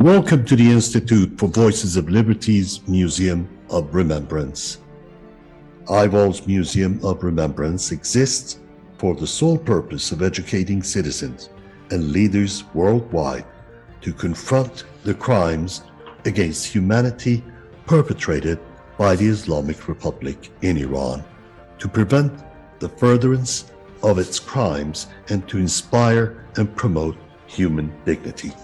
Welcome to the Institute for Voices of Liberty's Museum of Remembrance. Ivall's Museum of Remembrance exists for the sole purpose of educating citizens and leaders worldwide to confront the crimes against humanity perpetrated by the Islamic Republic in Iran, to prevent the furtherance of its crimes and to inspire and promote human dignity.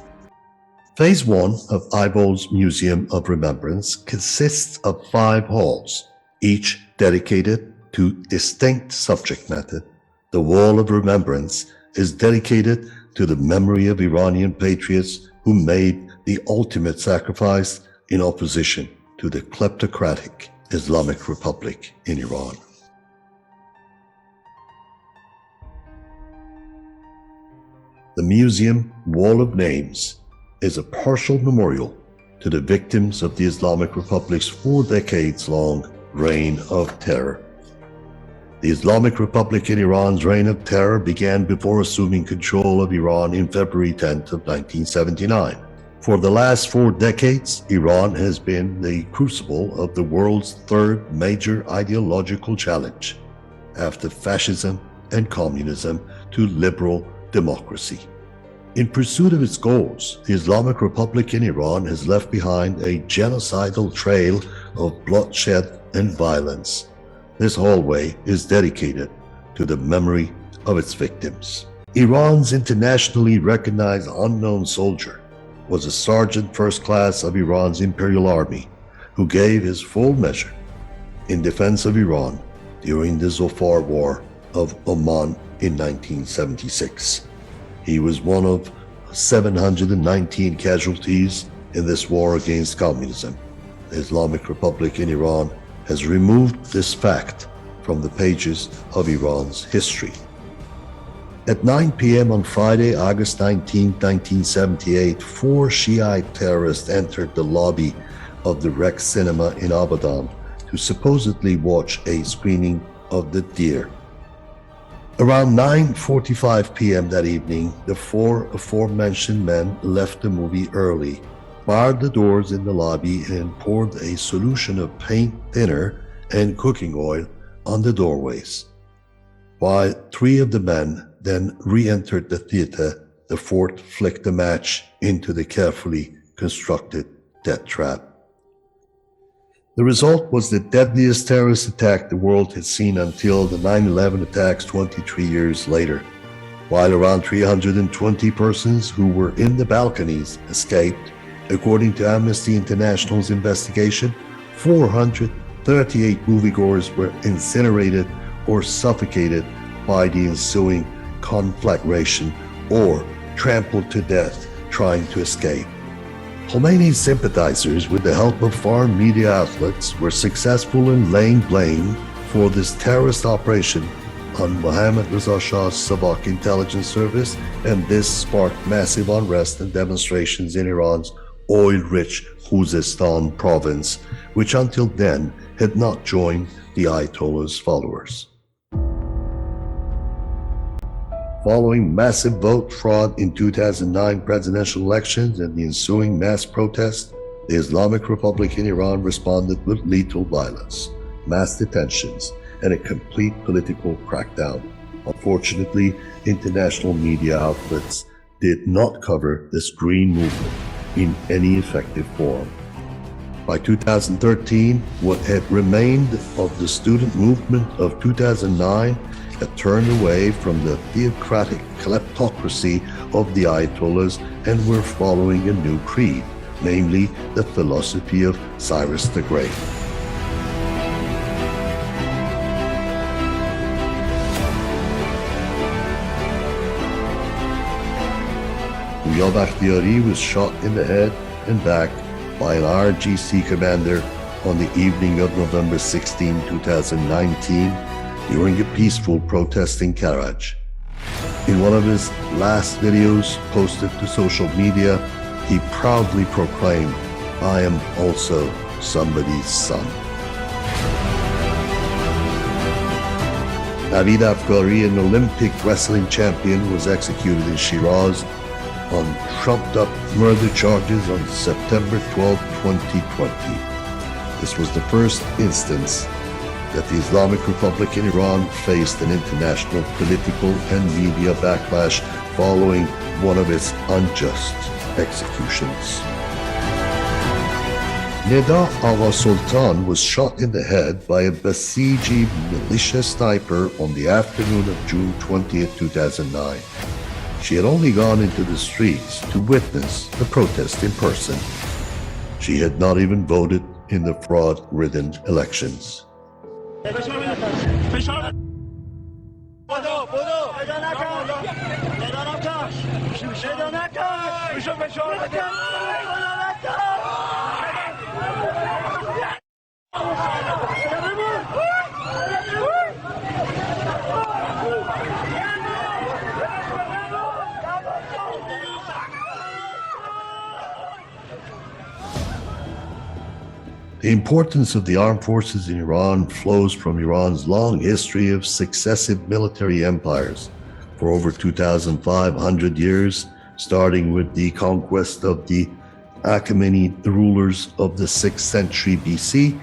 Phase 1 of Ivall's Museum of Remembrance consists of 5 halls, each dedicated to distinct subject matter. The Wall of Remembrance is dedicated to the memory of Iranian patriots who made the ultimate sacrifice in opposition to the kleptocratic Islamic Republic in Iran. The museum Wall of Names is a partial memorial to the victims of the Islamic Republic's 4 decades-long reign of terror. The Islamic Republic in Iran's reign of terror began before assuming control of Iran in February 10th of 1979. For the last 4 decades, Iran has been the crucible of the world's 3rd major ideological challenge, after fascism and communism, to liberal democracy. In pursuit of its goals, the Islamic Republic in Iran has left behind a genocidal trail of bloodshed and violence. This hallway is dedicated to the memory of its victims. Iran's internationally recognized unknown soldier was a sergeant first class of Iran's Imperial Army who gave his full measure in defense of Iran during the Zofar War of Oman in 1976. He was one of 719 casualties in this war against communism. The Islamic Republic in Iran has removed this fact from the pages of Iran's history. At 9 p.m. on Friday, August 19, 1978, 4 Shiite terrorists entered the lobby of the Rex Cinema in Abadan to supposedly watch a screening of The Deer. Around 9:45 p.m. that evening, the 4 aforementioned men left the movie early, barred the doors in the lobby, and poured a solution of paint thinner and cooking oil on the doorways. While 3 of the men then re-entered the theater, the 4th flicked a match into the carefully constructed death trap. The result was the deadliest terrorist attack the world had seen until the 9/11 attacks 23 years later. While around 320 persons who were in the balconies escaped, according to Amnesty International's investigation, 438 moviegoers were incinerated or suffocated by the ensuing conflagration or trampled to death trying to escape. Khomeini's sympathizers, with the help of foreign media outlets, were successful in laying blame for this terrorist operation on Mohammad Reza Shah's Savak intelligence service, and this sparked massive unrest and demonstrations in Iran's oil-rich Khuzestan province, which until then had not joined the Ayatollah's followers. Following massive vote fraud in 2009 presidential elections and the ensuing mass protests, the Islamic Republic in Iran responded with lethal violence, mass detentions, and a complete political crackdown. Unfortunately, international media outlets did not cover this green movement in any effective form. By 2013, what had remained of the student movement of 2009 had turned away from the theocratic kleptocracy of the Ayatollahs and were following a new creed, namely the philosophy of Cyrus the Great. Gouya Bakhtiari was shot in the head and back by an RGC commander on the evening of November 16, 2019, during a peaceful protest in Karaj. In one of his last videos posted to social media, he proudly proclaimed, "I am also somebody's son." Navid Afghari, an Olympic wrestling champion, was executed in Shiraz on trumped-up murder charges on September 12, 2020. This was the first instance that the Islamic Republic in Iran faced an international political and media backlash following one of its unjust executions. Neda Agha Sultan was shot in the head by a Basiji militia sniper on the afternoon of June 20, 2009. She had only gone into the streets to witness the protest in person. She had not even voted in the fraud-ridden elections. The importance of the armed forces in Iran flows from Iran's long history of successive military empires. For over 2,500 years, starting with the conquest of the Achaemenid rulers of the 6th century BC,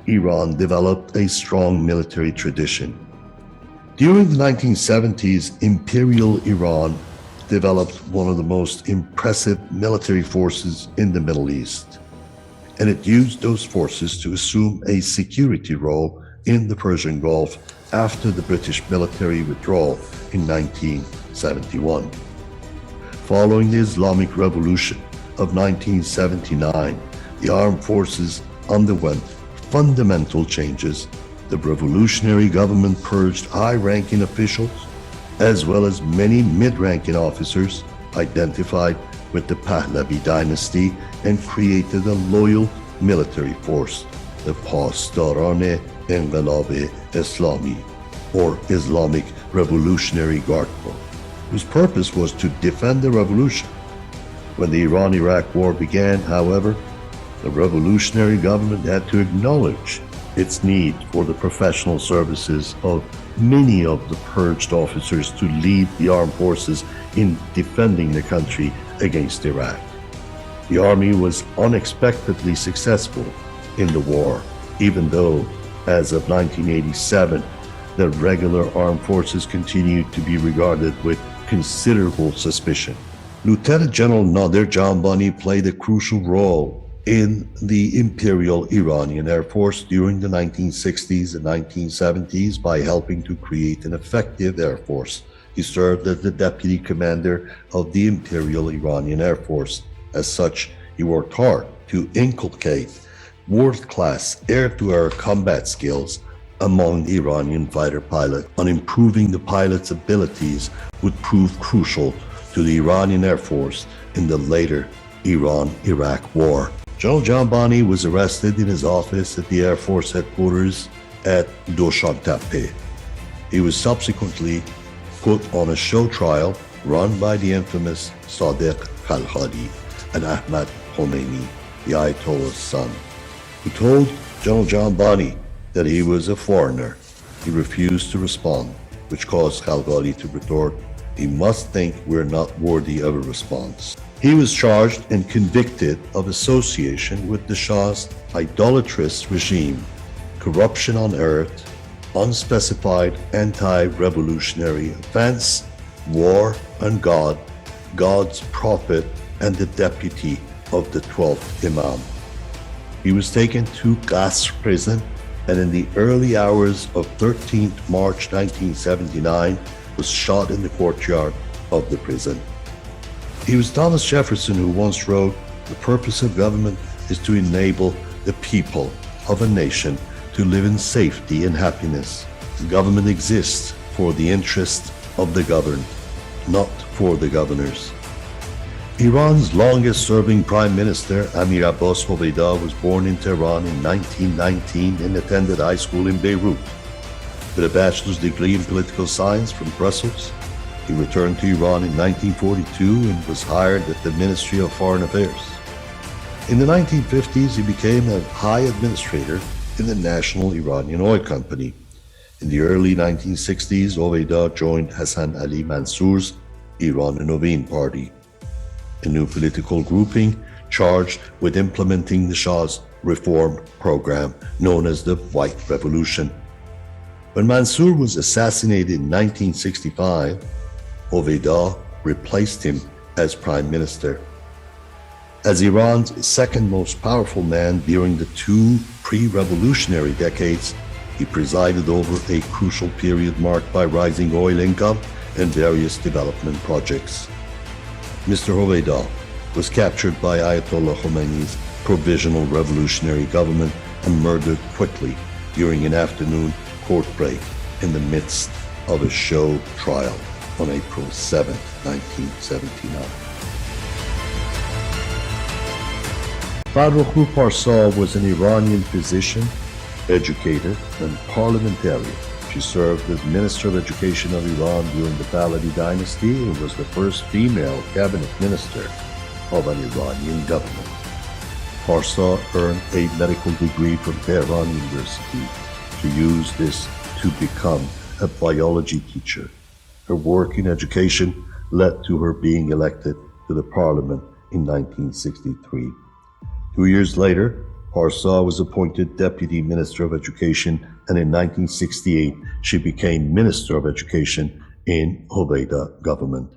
Iran developed a strong military tradition. During the 1970s, Imperial Iran developed one of the most impressive military forces in the Middle East, and it used those forces to assume a security role in the Persian Gulf after the British military withdrawal in 1971. Following the Islamic Revolution of 1979, the armed forces underwent fundamental changes. The revolutionary government purged high-ranking officials, as well as many mid-ranking officers identified with the Pahlavi dynasty, and created a loyal military force, the Pasdaran Enqilab Islami, or Islamic Revolutionary Guard Corps, whose purpose was to defend the revolution. When the Iran-Iraq War began, however, the revolutionary government had to acknowledge its need for the professional services of many of the purged officers to lead the armed forces in defending the country against Iraq. The army was unexpectedly successful in the war, even though, as of 1987, the regular armed forces continued to be regarded with considerable suspicion. Lieutenant General Nader Janbani played a crucial role in the Imperial Iranian Air Force during the 1960s and 1970s by helping to create an effective air force. He served as the deputy commander of the Imperial Iranian Air Force. As such, he worked hard to inculcate world-class air-to-air combat skills among the Iranian fighter pilots. On improving the pilots' abilities would prove crucial to the Iranian Air Force in the later Iran-Iraq War. General Janbani was arrested in his office at the Air Force headquarters at Doshantepe. He was subsequently put on a show trial run by the infamous Sadiq Khalkhali and Ahmad Khomeini, the Ayatollah's son, who told General Janbani that he was a foreigner. He refused to respond, which caused Khalkhali to retort, "He must think we're not worthy of a response." He was charged and convicted of association with the Shah's idolatrous regime, corruption on earth, unspecified anti-revolutionary offense, war on God, God's prophet, and the deputy of the 12th Imam. He was taken to Qasr prison, and in the early hours of 13th March 1979 was shot in the courtyard of the prison. It was Thomas Jefferson who once wrote, "The purpose of government is to enable the people of a nation to live in safety and happiness. Government exists for the interest of the governed, not for the governors." Iran's longest-serving Prime Minister, Amir Abbas Hoveyda, was born in Tehran in 1919 and attended high school in Beirut. With a bachelor's degree in political science from Brussels, he returned to Iran in 1942 and was hired at the Ministry of Foreign Affairs. In the 1950s, he became a high administrator in the National Iranian Oil Company. In the early 1960s, Hoveyda joined Hassan Ali Mansour's Iran Novin Party. a new political grouping charged with implementing the Shah's reform program known as the White Revolution. When Mansour was assassinated in 1965, Hoveyda replaced him as prime minister. As Iran's second most powerful man during the two pre-revolutionary decades, he presided over a crucial period marked by rising oil income and various development projects. Mr. Hoveyda was captured by Ayatollah Khomeini's provisional revolutionary government and murdered quickly during an afternoon court break in the midst of a show trial on April 7, 1979. Farrokh Parsa was an Iranian physician, educator, and parliamentarian. She served as Minister of Education of Iran during the Pahlavi dynasty and was the first female cabinet minister of an Iranian government. Parsa earned a medical degree from Tehran University. She used this to become a biology teacher. Her work in education led to her being elected to the parliament in 1963. 2 years later, Parsa was appointed Deputy Minister of Education, and in 1968 she became Minister of Education in Hoveyda government.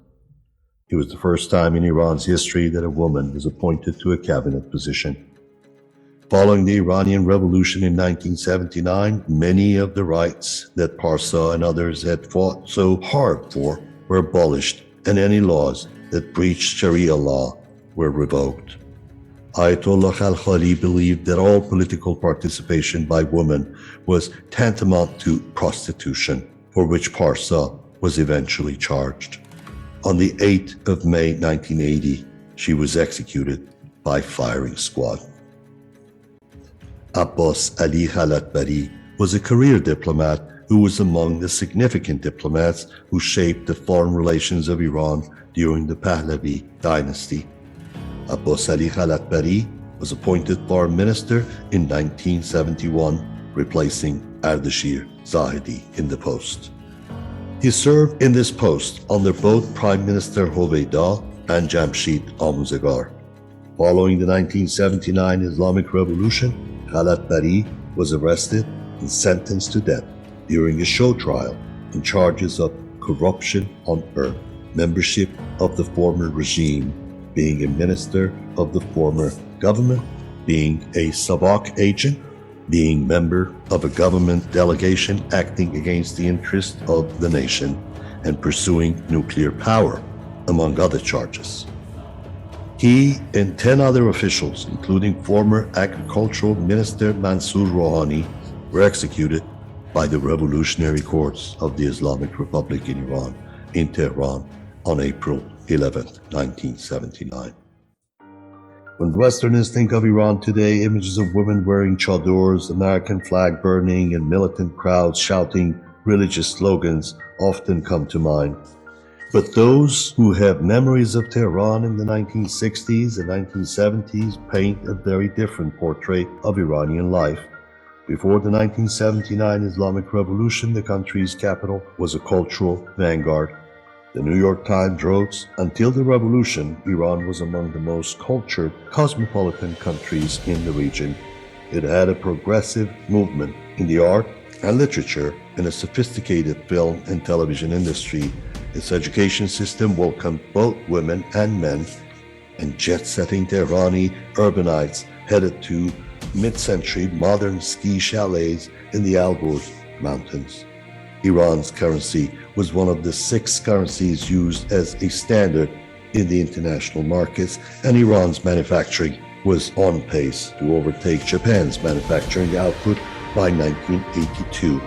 It was the first time in Iran's history that a woman was appointed to a cabinet position. Following the Iranian Revolution in 1979, many of the rights that Parsa and others had fought so hard for were abolished, and any laws that breached Sharia law were revoked. Ayatollah Khalkhali believed that all political participation by women was tantamount to prostitution, for which Parsa was eventually charged. On the 8th of May 1980, she was executed by firing squad. Abbas Ali Khalatbari was a career diplomat who was among the significant diplomats who shaped the foreign relations of Iran during the Pahlavi dynasty. Abbas Ali Khalatbari was appointed foreign minister in 1971, replacing Ardashir Zahedi in the post. He served in this post under both Prime Minister Hoveyda and Jamshid Amuzegar. Following the 1979 Islamic Revolution, Khalatbari was arrested and sentenced to death during a show trial on charges of corruption on earth, membership of the former regime, being a minister of the former government, being a Savak agent, being member of a government delegation acting against the interest of the nation, and pursuing nuclear power, among other charges. He and 10 other officials, including former Agricultural Minister Mansour Rouhani, were executed by the revolutionary courts of the Islamic Republic in Iran, in Tehran, on April 11, 1979. When Westerners think of Iran today, images of women wearing chadors, American flag burning, and militant crowds shouting religious slogans often come to mind. But those who have memories of Tehran in the 1960s and 1970s paint a very different portrait of Iranian life. Before the 1979 Islamic Revolution, the country's capital was a cultural vanguard. The New York Times wrote, "Until the revolution, Iran was among the most cultured, cosmopolitan countries in the region. It had a progressive movement in the art and literature and a sophisticated film and television industry. Its education system welcomed both women and men, and jet-setting Tehrani urbanites headed to mid-century modern ski chalets in the Alborz Mountains. Iran's currency was one of the 6 currencies used as a standard in the international markets, and Iran's manufacturing was on pace to overtake Japan's manufacturing output by 1982.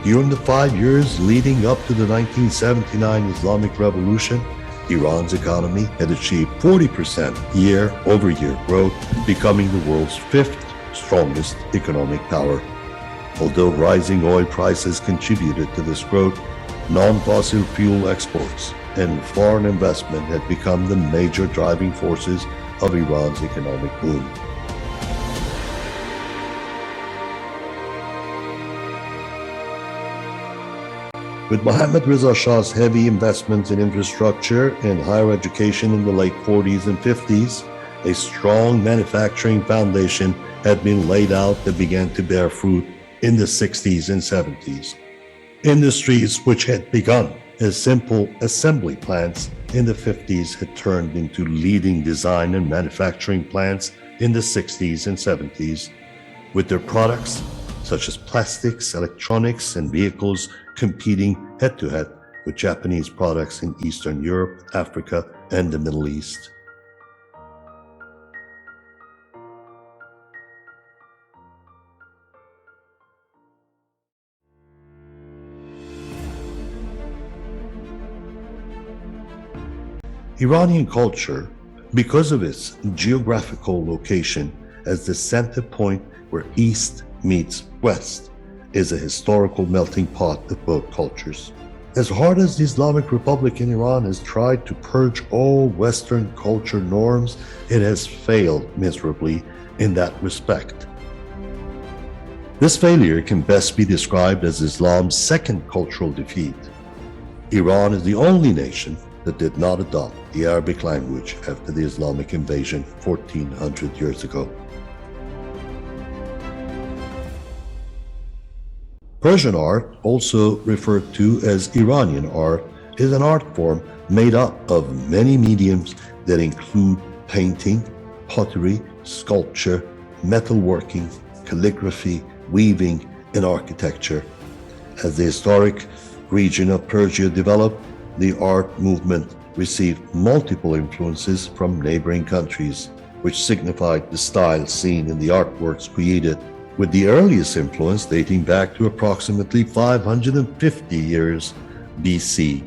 During the 5 years leading up to the 1979 Islamic Revolution, Iran's economy had achieved 40% year-over-year growth, becoming the world's 5th strongest economic power. Although rising oil prices contributed to this growth, non-fossil fuel exports and foreign investment had become the major driving forces of Iran's economic boom. With Mohammad Reza Shah's heavy investments in infrastructure and higher education in the late 40s and 50s, a strong manufacturing foundation had been laid out that began to bear fruit in the 60s and 70s. Industries which had begun as simple assembly plants in the 50s had turned into leading design and manufacturing plants in the 60s and 70s, with their products such as plastics, electronics, and vehicles competing head-to-head with Japanese products in Eastern Europe, Africa, and the Middle East. Iranian culture, because of its geographical location as the center point where East meets West, is a historical melting pot of both cultures. As hard as the Islamic Republic in Iran has tried to purge all Western culture norms, it has failed miserably in that respect. This failure can best be described as Islam's second cultural defeat. Iran is the only nation that did not adopt the Arabic language after the Islamic invasion 1400 years ago. Persian art, also referred to as Iranian art, is an art form made up of many mediums that include painting, pottery, sculpture, metalworking, calligraphy, weaving, and architecture. As the historic region of Persia developed, the art movement received multiple influences from neighboring countries, which signified the style seen in the artworks created, with the earliest influence dating back to approximately 550 years BC.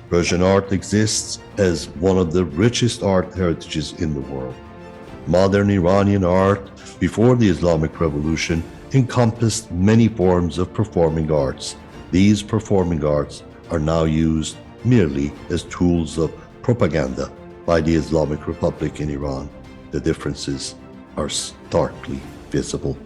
Persian art exists as one of the richest art heritages in the world. Modern Iranian art before the Islamic Revolution encompassed many forms of performing arts. These performing arts are now used merely as tools of propaganda by the Islamic Republic in Iran. The differences are starkly visible.